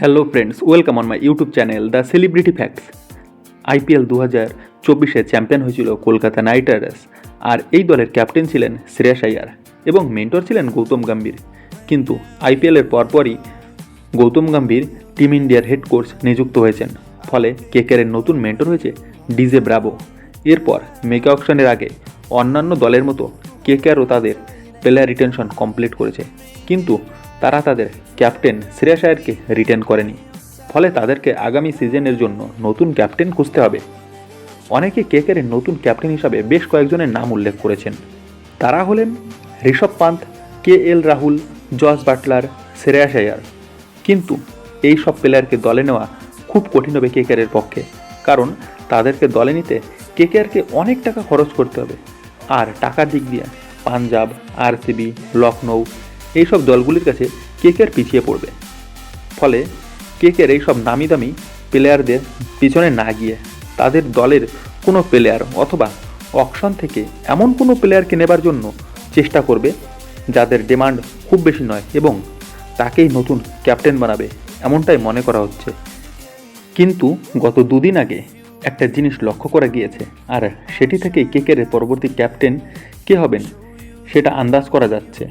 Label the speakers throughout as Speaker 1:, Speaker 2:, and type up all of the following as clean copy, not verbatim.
Speaker 1: Hello friends, welcome on my YouTube channel the celebrity facts. IPL 2024-এ champion হয়েছিল Kolkata night Riders, আর এই দলের captain ছিলেন শ্রেয়াস আইয়ার এবং মেন্টর ছিলেন গৌতম গম্ভীর। কিন্তু আইপিএলের পরপরই গৌতম গম্ভীর টিম ইন্ডিয়ার হেড কোচ নিযুক্ত হয়েছেন, ফলে কেকেআরের নতুন মেন্টর হয়েছে ডিজে ব্রাভো। এরপর মেগা অকশনের আগে অন্যান্য দলের মতো কেকেআরও তাদের প্লেয়ার রিটেনশন কমপ্লিট করেছে, কিন্তু তারা তাদের ক্যাপ্টেন শ্রেয়াস আইয়ারকে রিটেন করেনি। ফলে তাদেরকে আগামী সিজনের জন্য নতুন ক্যাপ্টেন খুঁজতে হবে। অনেকে কেকেআরের নতুন ক্যাপ্টেন হিসাবে বেশ কয়েকজনের নাম উল্লেখ করেছেন। তারা হলেন Rishabh Pant, KL Rahul, Jos Buttler, Shreyas Iyer. কিন্তু এই সব প্লেয়ারকে দলে নেওয়া খুব কঠিন হবে কেকেআরের পক্ষে, কারণ তাদেরকে দলে নিতে কেকেআরকে অনেক টাকা খরচ করতে হবে। আর টাকার দিক দিয়ে পাঞ্জাব, RCB, লখনৌ এইসব দলগুলির কাছে কেকেআর পিছিয়ে পড়বে। ফলে কেকেআর এইসব নামি দামি প্লেয়ারদের পিছনে না গিয়ে তাদের দলের কোনো প্লেয়ার অথবা অকশন থেকে এমন কোনো প্লেয়ারকে নেবার জন্য চেষ্টা করবে যাদের ডিমান্ড খুব বেশি নয় এবং তাকেই নতুন ক্যাপ্টেন বানাবে, এমনটাই মনে করা হচ্ছে। কিন্তু গত দুদিন আগে একটা জিনিস লক্ষ্য করা গিয়েছে, আর সেটি থেকেই কেকেআরের পরবর্তী ক্যাপ্টেন কে হবেন সেটা আন্দাজ করা যাচ্ছে।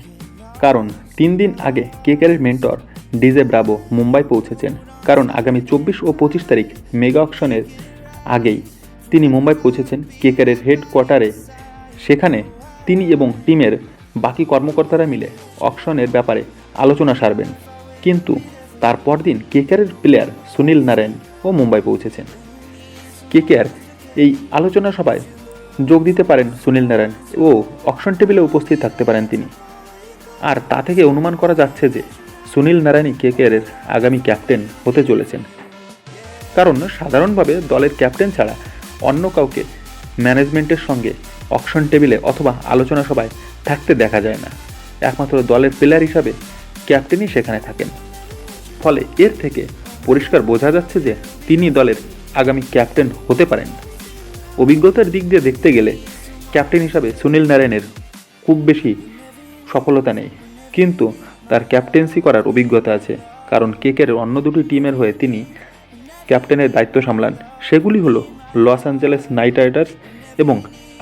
Speaker 1: কারণ 3 দিন আগে কেকেআরের মেন্টর ডিজে ব্রাভো মুম্বাই পৌঁছেছেন, কারণ আগামী 24 ও 25 তারিখ মেগা অকশনের আগেই তিনি মুম্বাই পৌঁছেছেন কেকেআরের হেডকোয়ার্টারে। সেখানে তিনি এবং টিমের বাকি কর্মকর্তারা মিলে অকশনের ব্যাপারে আলোচনা সারবেন। কিন্তু তার পরদিন কেকেআরের প্লেয়ার সুনীল নারায়ণ ও মুম্বাই পৌঁছেছেন। কেকেআর এই আলোচনা সভায় যোগ দিতে পারেন সুনীল নারায়ণ ও অকশন টেবিলে উপস্থিত থাকতে পারেন তিনি। আর তা থেকে অনুমান করা যাচ্ছে যে সুনীল নারায়ণই কেকেআরের আগামী ক্যাপ্টেন হতে চলেছেন, কারণ সাধারণভাবে দলের ক্যাপ্টেন ছাড়া অন্য কাউকে ম্যানেজমেন্টের সঙ্গে অকশন টেবিলে অথবা আলোচনা সভায় থাকতে দেখা যায় না। একমাত্র দলের প্লেয়ার হিসাবে ক্যাপ্টেনই সেখানে থাকেন। ফলে এর থেকে পরিষ্কার বোঝা যাচ্ছে যে তিনি দলের আগামী ক্যাপ্টেন হতে পারেন। অভিজ্ঞতার দিক দিয়ে দেখতে গেলে ক্যাপ্টেন হিসাবে সুনীল নারায়ণের খুব বেশি সফলতা নেই, কিন্তু তার ক্যাপ্টেন্সি করার অভিজ্ঞতা আছে, কারণ কেকেআরের অন্য দুটি টিমের হয়ে তিনি ক্যাপ্টেনের দায়িত্ব সামলান। সেগুলি হলো লস অ্যাঞ্জেলেস নাইট রাইডার্স এবং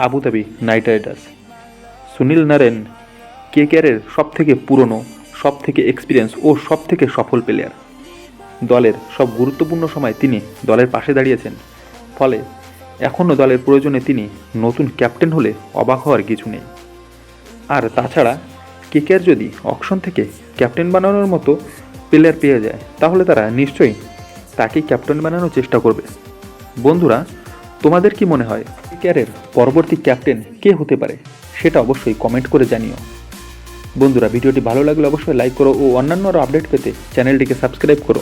Speaker 1: Abu Dhabi knight riders. Sunil Narine কেকেআরের সবথেকে পুরনো, সবথেকে এক্সপিরিয়েন্স ও সবথেকে সফল প্লেয়ার। দলের সব গুরুত্বপূর্ণ সময় তিনি দলের পাশে দাঁড়িয়েছেন। ফলে এখনও দলের প্রয়োজনে তিনি নতুন ক্যাপ্টেন হলে অবাক হওয়ার কিছু নেই। আর তাছাড়া কেকেআর যদি অকশন থেকে ক্যাপ্টেন বানানোর মতো প্লেয়ার পেয়ে যায়, তাহলে তারা নিশ্চয়ই তাকেই ক্যাপ্টেন বানানোর চেষ্টা করবে। বন্ধুরা, তোমাদের কি মনে হয় কেকেআরের পরবর্তী ক্যাপ্টেন কে হতে পারে সেটা অবশ্যই কমেন্ট করে জানিও। বন্ধুরা, ভিডিওটি ভালো লাগলে অবশ্যই লাইক করো ও অন্যান্য আপডেট পেতে চ্যানেলটিকে সাবস্ক্রাইব করো।